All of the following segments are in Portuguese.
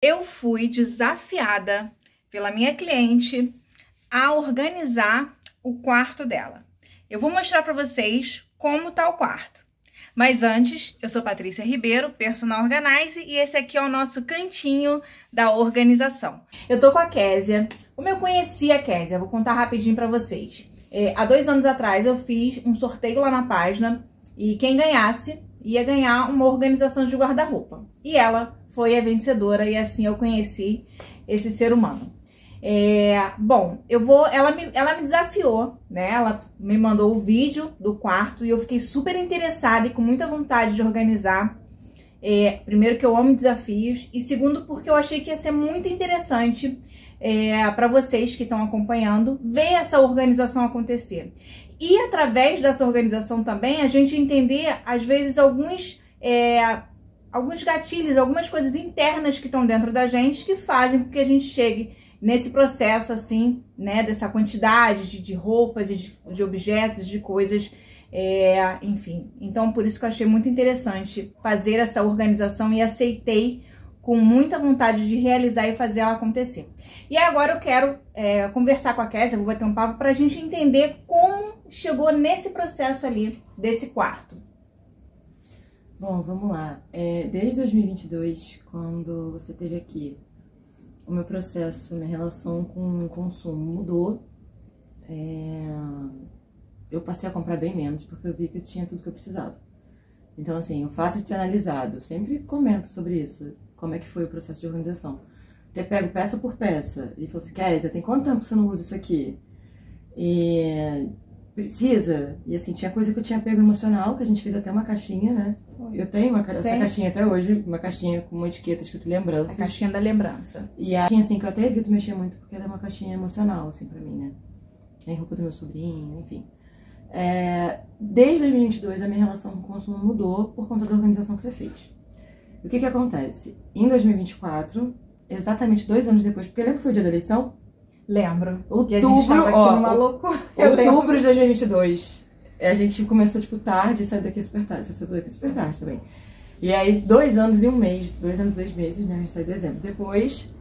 Eu fui desafiada pela minha cliente a organizar o quarto dela. Eu vou mostrar para vocês como tá o quarto. Mas antes, eu sou Patrícia Ribeiro, Personal Organize, e esse aqui é o nosso cantinho da organização. Eu tô com a Késia. Como eu conheci a Késia? Vou contar rapidinho para vocês. Há 2 anos atrás eu fiz um sorteio lá na página e quem ganhasse ia ganhar uma organização de guarda-roupa. E ela foi a vencedora e assim eu conheci esse ser humano. Ela me desafiou, né? Ela me mandou o vídeo do quarto e eu fiquei super interessada e com muita vontade de organizar. Primeiro que eu amo desafios e segundo porque eu achei que ia ser muito interessante para vocês que estão acompanhando ver essa organização acontecer. E através dessa organização também a gente entender às vezes alguns gatilhos, algumas coisas internas que estão dentro da gente que fazem com que a gente chegue nesse processo assim, né, dessa quantidade de roupas, de objetos, de coisas, enfim. Então, por isso que eu achei muito interessante fazer essa organização e aceitei com muita vontade de realizar e fazer ela acontecer. E agora eu quero conversar com a Késia, vou bater um papo pra gente entender como chegou nesse processo ali desse quarto. Bom, vamos lá. Desde 2022, quando você esteve aqui, o meu processo, minha relação com o consumo mudou. Eu passei a comprar bem menos, porque eu vi que eu tinha tudo que eu precisava. Então, assim, o fato de ter analisado, eu sempre comento sobre isso, como é que foi o processo de organização. Ter pego peça por peça e falou assim, Késia, tem quanto tempo que você não usa isso aqui? Precisa? E assim, tinha coisa que eu tinha pego emocional, que a gente fez até uma caixinha, né? Eu tenho essa caixinha até hoje, uma caixinha com uma etiqueta escrito lembranças. A caixinha da lembrança. E a caixinha, assim, que eu até evito mexer muito, porque ela é uma caixinha emocional, assim, pra mim, né? Tem roupa do meu sobrinho, enfim. Desde 2022, a minha relação com o consumo mudou por conta da organização que você fez. O que acontece? Em 2024, exatamente 2 anos depois, porque lembra que foi o dia da eleição? Lembro. Outubro, e a gente tava aqui numa loucura. Outubro de 2022. A gente começou, tipo, tarde e saiu daqui super tarde. Você saiu daqui super tarde também. E aí, 2 anos e 1 mês, 2 anos e 2 meses, né? A gente sai em dezembro. Depois,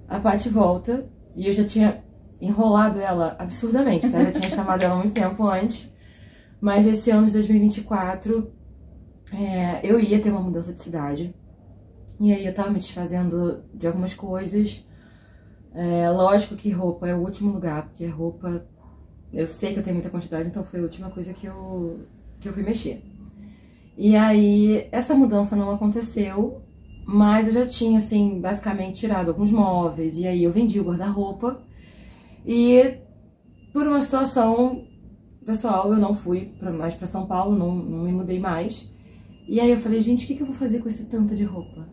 a Paty volta e eu já tinha enrolado ela absurdamente, tá? Já tinha chamado ela muito tempo antes. Mas esse ano de 2024, eu ia ter uma mudança de cidade. E aí eu tava me desfazendo de algumas coisas. Lógico que roupa é o último lugar, porque roupa, eu sei que eu tenho muita quantidade, então foi a última coisa que eu fui mexer. E aí, essa mudança não aconteceu, mas eu já tinha, assim, basicamente tirado alguns móveis, e aí eu vendi o guarda-roupa, e por uma situação pessoal, eu não fui mais pra São Paulo, não me mudei mais. E aí eu falei, gente, o que eu vou fazer com esse tanto de roupa?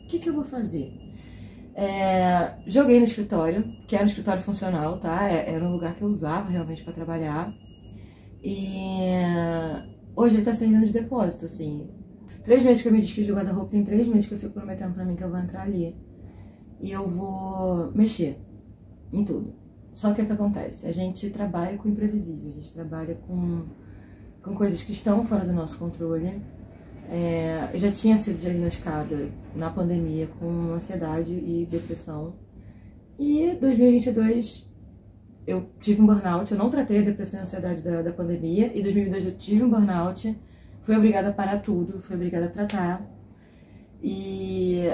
O que eu vou fazer? Joguei no escritório, que era um escritório funcional, tá? Era um lugar que eu usava realmente pra trabalhar. E hoje ele tá servindo de depósito, assim. 3 meses que eu me desfiz do guarda-roupa, tem 3 meses que eu fico prometendo pra mim que eu vou entrar ali. E eu vou mexer em tudo. Só que o que acontece? A gente trabalha com o imprevisível, a gente trabalha com coisas que estão fora do nosso controle. Eu já tinha sido diagnosticada na pandemia com ansiedade e depressão. E 2022 eu tive um burnout, eu não tratei a depressão e a ansiedade da pandemia. E 2022 eu tive um burnout, fui obrigada a parar tudo, fui obrigada a tratar. E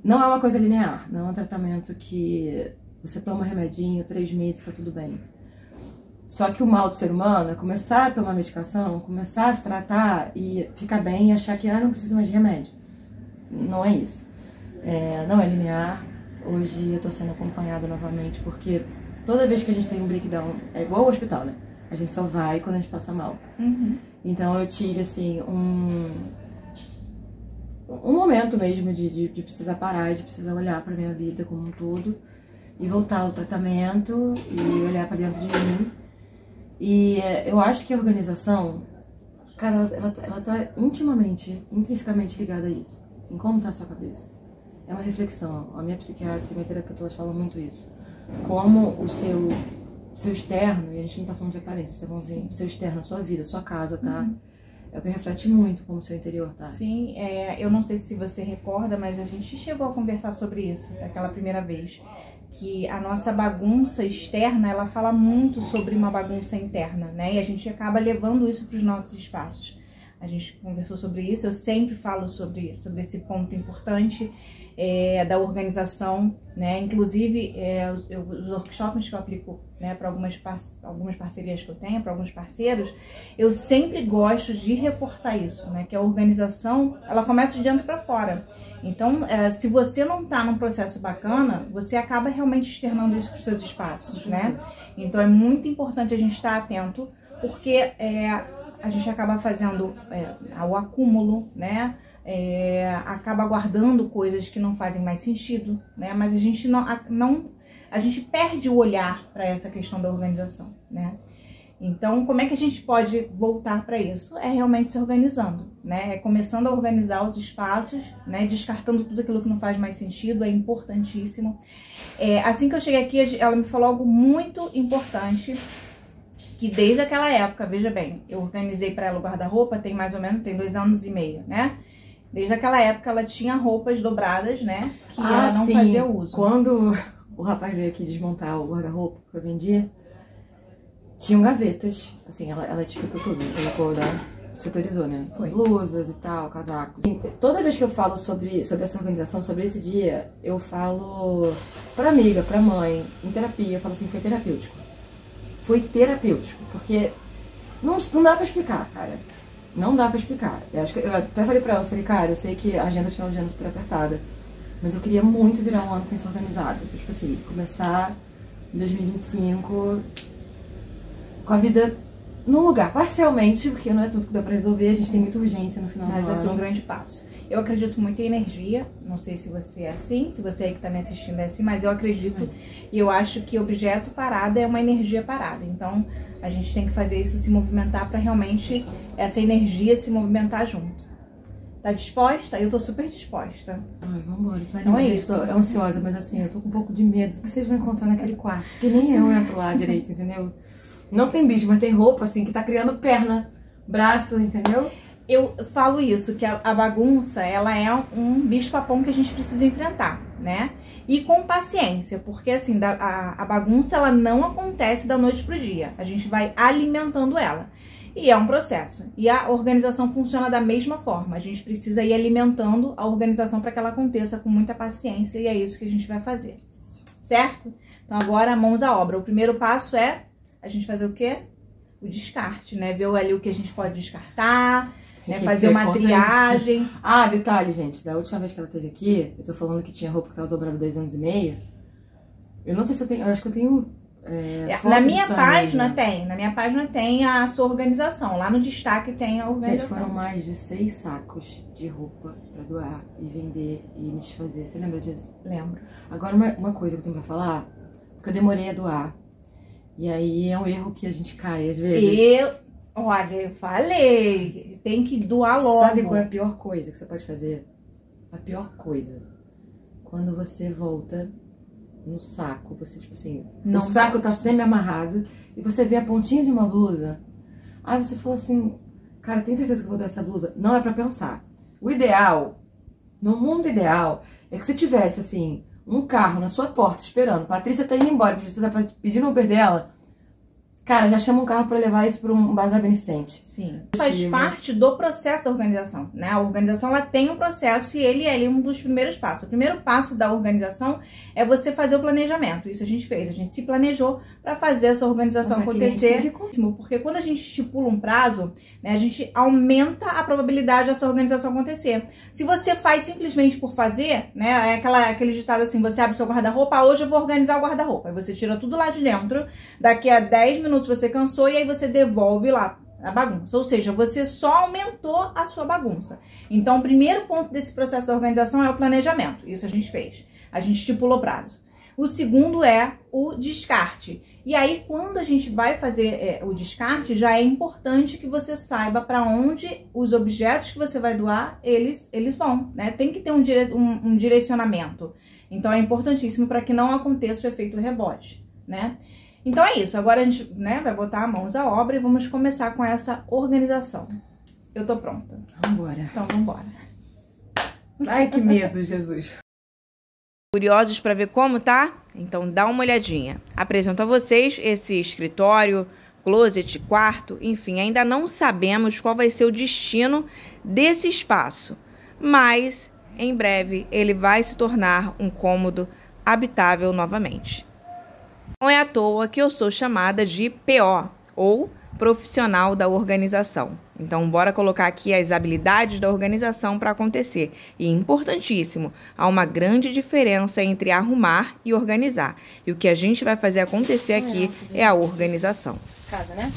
não é uma coisa linear, não é um tratamento que você toma remedinho, 3 meses, tá tudo bem. Só que o mal do ser humano é começar a tomar medicação, começar a se tratar e ficar bem e achar que não preciso mais de remédio. Não é isso. Não é linear. Hoje eu tô sendo acompanhada novamente porque toda vez que a gente tem um breakdown, é igual ao hospital, né? A gente só vai quando a gente passa mal. Uhum. Então eu tive, assim, um momento mesmo de precisar parar, de precisar olhar pra minha vida como um todo e voltar ao tratamento e olhar pra dentro de mim. E eu acho que a organização, cara, ela tá intrinsecamente ligada a isso. Em como tá a sua cabeça. É uma reflexão. A minha psiquiatra e minha terapeuta, elas falam muito isso. Como o seu externo, e a gente não tá falando de aparência, a gente tá falando do seu externo, a sua vida, a sua casa, tá é o que reflete muito como o seu interior tá. Sim, eu não sei se você recorda, mas a gente chegou a conversar sobre isso daquela primeira vez. Que a nossa bagunça externa, ela fala muito sobre uma bagunça interna, né? E a gente acaba levando isso para os nossos espaços. A gente conversou sobre isso, eu sempre falo sobre esse ponto importante da organização, né? Inclusive, os workshops que eu aplico, né, para algumas parcerias que eu tenho, para alguns parceiros, eu sempre gosto de reforçar isso, né? Que a organização, ela começa de dentro para fora. Então, se você não tá num processo bacana, você acaba realmente externando isso para os seus espaços, né? Então, é muito importante a gente estar atento, porque a gente acaba fazendo o acúmulo, né? Acaba guardando coisas que não fazem mais sentido, né? Mas a gente a gente perde o olhar para essa questão da organização, né? Então, como é que a gente pode voltar para isso? É realmente se organizando, né? É começando a organizar os espaços, né? Descartando tudo aquilo que não faz mais sentido, é importantíssimo. Assim que eu cheguei aqui, ela me falou algo muito importante, que desde aquela época, veja bem, eu organizei para ela o guarda-roupa, tem 2 anos e meio, né? Desde aquela época ela tinha roupas dobradas, né? Que ela não fazia uso. Quando o rapaz veio aqui desmontar o guarda-roupa que eu vendia, tinham gavetas, assim, ela etiquetou tudo, colocou, né? Setorizou, né? Foi. Blusas e tal, casacos. E toda vez que eu falo sobre essa organização, sobre esse dia, eu falo pra amiga, pra mãe, em terapia, eu falo assim, foi terapêutico. Foi terapêutico, porque não dá pra explicar, cara. Não dá pra explicar. Eu até falei pra ela, falei, cara, eu sei que a agenda de final de ano é super apertada, mas eu queria muito virar um ano com isso organizado. Tipo assim, começar em 2025 com a vida num lugar, parcialmente, porque não é tudo que dá pra resolver, a gente tem muita urgência no final do ano. Mas vai ser um grande passo. Eu acredito muito em energia, não sei se você é assim, se você aí que tá me assistindo é assim, mas eu acredito e eu acho que objeto parado é uma energia parada. Então, a gente tem que fazer isso se movimentar pra realmente essa energia se movimentar junto. Tá disposta? Eu tô super disposta. Ai, vambora, tô Então animada, é isso. tô ansiosa, mas assim, eu tô com um pouco de medo do que vocês vão encontrar naquele quarto, porque nem eu entro lá direito, entendeu? Não tem bicho, mas tem roupa, assim, que tá criando perna, braço, entendeu? Eu falo isso, que a bagunça, ela é um bicho-papão que a gente precisa enfrentar, né? E com paciência, porque assim, a bagunça, ela não acontece da noite pro dia. A gente vai alimentando ela. E é um processo. E a organização funciona da mesma forma. A gente precisa ir alimentando a organização para que ela aconteça com muita paciência. E é isso que a gente vai fazer. Certo? Então agora, mãos à obra. O primeiro passo é a gente fazer o quê? O descarte, né? Ver ali o que a gente pode descartar, né? Fazer uma triagem. Ah, detalhe, gente. Da última vez que ela esteve aqui, eu tô falando que tinha roupa que tava dobrada 2 anos e meio. Eu não sei se eu tenho... Eu acho que eu tenho... Na minha página tem a sua organização. Lá no destaque tem a organização. Gente, foram mais de 6 sacos de roupa pra doar e vender e me desfazer. Você lembra disso? Lembro. Agora, uma coisa que eu tenho pra falar, porque eu demorei a doar. E aí é um erro que a gente cai às vezes. Olha, eu falei, tem que doar logo. Sabe qual é a pior coisa que você pode fazer? A pior coisa. Quando você volta no saco, você tipo assim, o saco tá semi-amarrado e você vê a pontinha de uma blusa. Aí você falou assim, cara, tem certeza que eu vou doar essa blusa? Não é pra pensar. O ideal, no mundo ideal, é que você tivesse assim, um carro na sua porta esperando, Patrícia tá indo embora, Patrícia tá pedindo o Uber dela, cara, já chama um carro pra levar isso pra um bazar beneficente. Sim. Faz parte do processo da organização, né? A organização, ela tem um processo e ele é um dos primeiros passos. O primeiro passo da organização é você fazer o planejamento. Isso a gente fez. A gente se planejou pra fazer essa organização acontecer. Porque quando a gente estipula um prazo, né, a gente aumenta a probabilidade dessa organização acontecer. Se você faz simplesmente por fazer, né, é aquele ditado assim, você abre seu guarda-roupa, hoje eu vou organizar o guarda-roupa. Aí você tira tudo lá de dentro, daqui a 10 minutos você cansou e aí você devolve lá a bagunça. Ou seja, você só aumentou a sua bagunça. Então, o primeiro ponto desse processo da organização é o planejamento. Isso a gente fez. A gente estipulou prazo. O segundo é o descarte. E aí, quando a gente vai fazer o descarte, já é importante que você saiba para onde os objetos que você vai doar, eles vão, né? Tem que ter um direcionamento. Então, é importantíssimo para que não aconteça o efeito rebote, né? Então é isso, agora a gente, né, vai botar a mãos à obra e vamos começar com essa organização. Eu tô pronta. Vambora. Então, vambora. Ai, que medo, Jesus. Curiosos para ver como tá? Então, dá uma olhadinha. Apresento a vocês esse escritório, closet, quarto, enfim, ainda não sabemos qual vai ser o destino desse espaço, mas em breve ele vai se tornar um cômodo habitável novamente. Não é à toa que eu sou chamada de PO, ou profissional da organização. Então, bora colocar aqui as habilidades da organização para acontecer. E importantíssimo, há uma grande diferença entre arrumar e organizar. E o que a gente vai fazer acontecer aqui é a organização. Casa, né?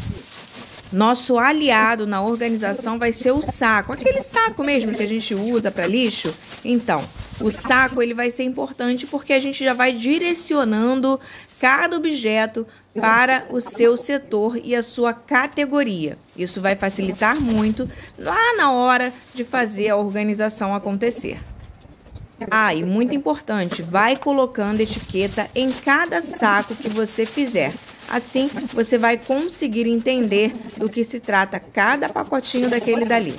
Nosso aliado na organização vai ser o saco, aquele saco mesmo que a gente usa para lixo. Então, o saco ele vai ser importante porque a gente já vai direcionando cada objeto para o seu setor e a sua categoria. Isso vai facilitar muito lá na hora de fazer a organização acontecer. Ah, e muito importante, vai colocando etiqueta em cada saco que você fizer. Assim, você vai conseguir entender do que se trata cada pacotinho daquele dali.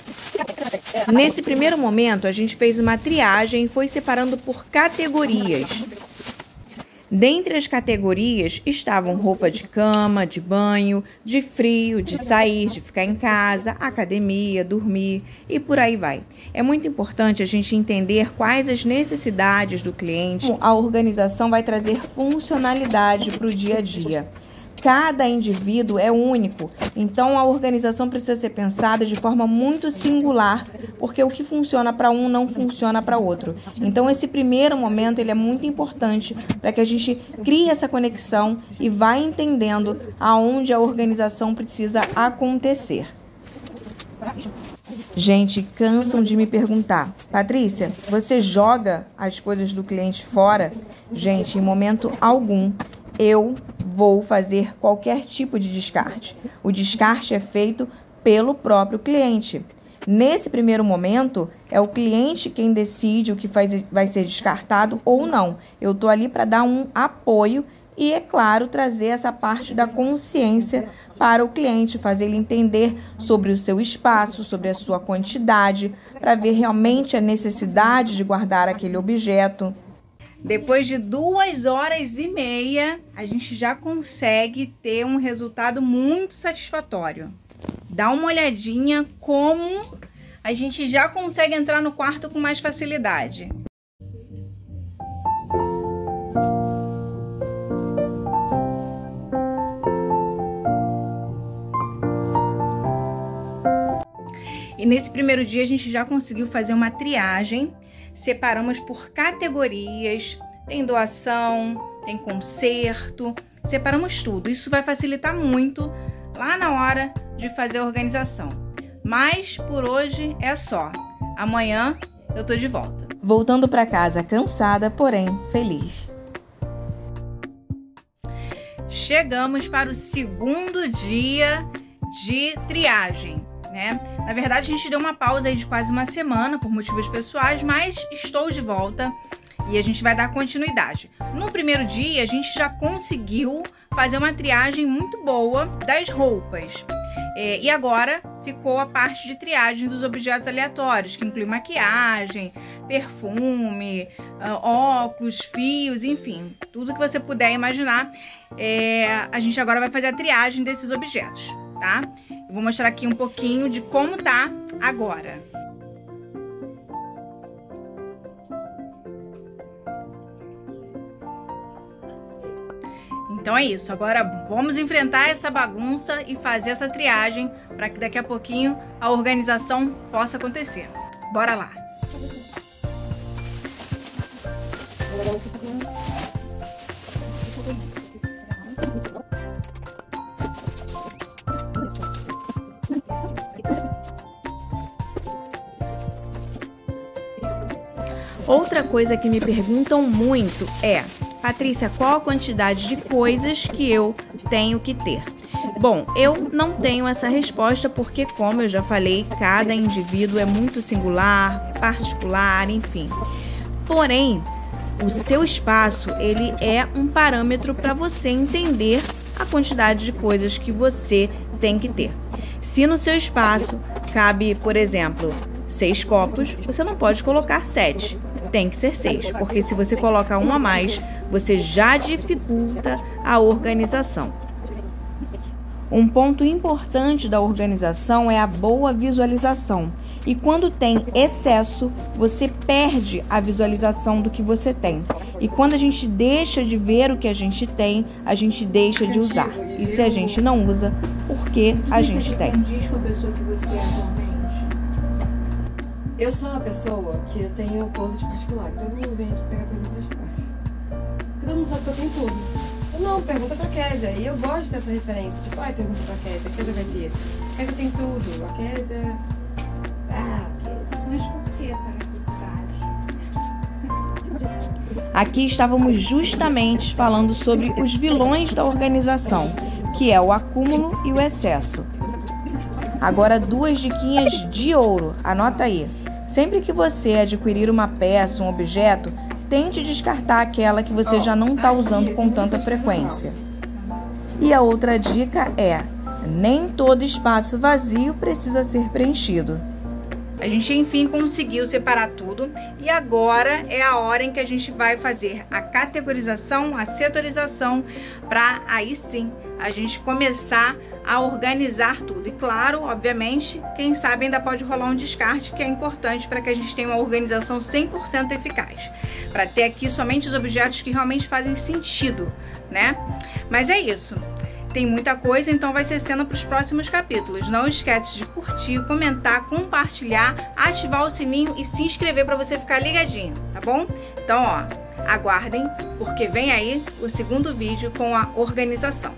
Nesse primeiro momento, a gente fez uma triagem e foi separando por categorias. Dentre as categorias estavam roupa de cama, de banho, de frio, de sair, de ficar em casa, academia, dormir e por aí vai. É muito importante a gente entender quais as necessidades do cliente. A organização vai trazer funcionalidade para o dia a dia. Cada indivíduo é único, então a organização precisa ser pensada de forma muito singular, porque o que funciona para um não funciona para outro. Então esse primeiro momento ele é muito importante para que a gente crie essa conexão e vá entendendo aonde a organização precisa acontecer. Gente, cansam de me perguntar: Patrícia, você joga as coisas do cliente fora? Gente, em momento algum eu vou fazer qualquer tipo de descarte. O descarte é feito pelo próprio cliente. Nesse primeiro momento, é o cliente quem decide o que vai ser descartado ou não. Eu estou ali para dar um apoio e, é claro, trazer essa parte da consciência para o cliente, fazer ele entender sobre o seu espaço, sobre a sua quantidade, para ver realmente a necessidade de guardar aquele objeto. Depois de 2h30, a gente já consegue ter um resultado muito satisfatório. Dá uma olhadinha como a gente já consegue entrar no quarto com mais facilidade. E nesse primeiro dia a gente já conseguiu fazer uma triagem. Separamos por categorias, tem doação, tem conserto, separamos tudo. Isso vai facilitar muito lá na hora de fazer a organização. Mas por hoje é só. Amanhã eu tô de volta. Voltando para casa cansada, porém feliz. Chegamos para o segundo dia de triagem. Na verdade, a gente deu uma pausa aí de quase uma semana por motivos pessoais, mas estou de volta e a gente vai dar continuidade. No primeiro dia, a gente já conseguiu fazer uma triagem muito boa das roupas. E agora ficou a parte de triagem dos objetos aleatórios, que inclui maquiagem, perfume, óculos, fios, enfim, tudo que você puder imaginar. A gente agora vai fazer a triagem desses objetos, tá? Eu vou mostrar aqui um pouquinho de como tá agora. Então é isso, agora vamos enfrentar essa bagunça e fazer essa triagem para que daqui a pouquinho a organização possa acontecer. Bora lá! Outra coisa que me perguntam muito é: Patrícia, qual a quantidade de coisas que eu tenho que ter? Bom, eu não tenho essa resposta porque, como eu já falei, cada indivíduo é muito singular, particular, enfim. Porém, o seu espaço, ele é um parâmetro para você entender a quantidade de coisas que você tem que ter. Se no seu espaço cabe, por exemplo, 6 copos, você não pode colocar 7. Tem que ser 6, porque se você coloca um a mais, você já dificulta a organização. Um ponto importante da organização é a boa visualização. E quando tem excesso, você perde a visualização do que você tem. E quando a gente deixa de ver o que a gente tem, a gente deixa de usar. E se a gente não usa, por que a gente tem? Diz com a pessoa que você é atualmente. Eu sou uma pessoa que eu tenho coisas particulares. Todo mundo vem aqui pegar coisa emprestada. Porque todo mundo sabe que eu tenho tudo. Não, pergunta pra Kézia. E eu gosto dessa referência. Tipo, pergunta pra Kézia. A Kézia vai ter. A Kézia tem tudo. A Kézia... Mas por que essa necessidade? Aqui estávamos justamente falando sobre os vilões da organização, que é o acúmulo e o excesso. Agora 2 diquinhas de ouro. Anota aí. Sempre que você adquirir uma peça, um objeto, tente descartar aquela que você já não está usando com tanta frequência. E a outra dica é: nem todo espaço vazio precisa ser preenchido. A gente, enfim, conseguiu separar tudo e agora é a hora em que a gente vai fazer a categorização, a setorização, para aí sim a gente começar a organizar tudo. E claro, obviamente, quem sabe ainda pode rolar um descarte, que é importante para que a gente tenha uma organização 100% eficaz, para ter aqui somente os objetos que realmente fazem sentido, né? Mas é isso. Tem muita coisa, então vai ser cena para os próximos capítulos. Não esquece de curtir, comentar, compartilhar, ativar o sininho e se inscrever para você ficar ligadinho, tá bom? Então, aguardem, porque vem aí o segundo vídeo com a organização.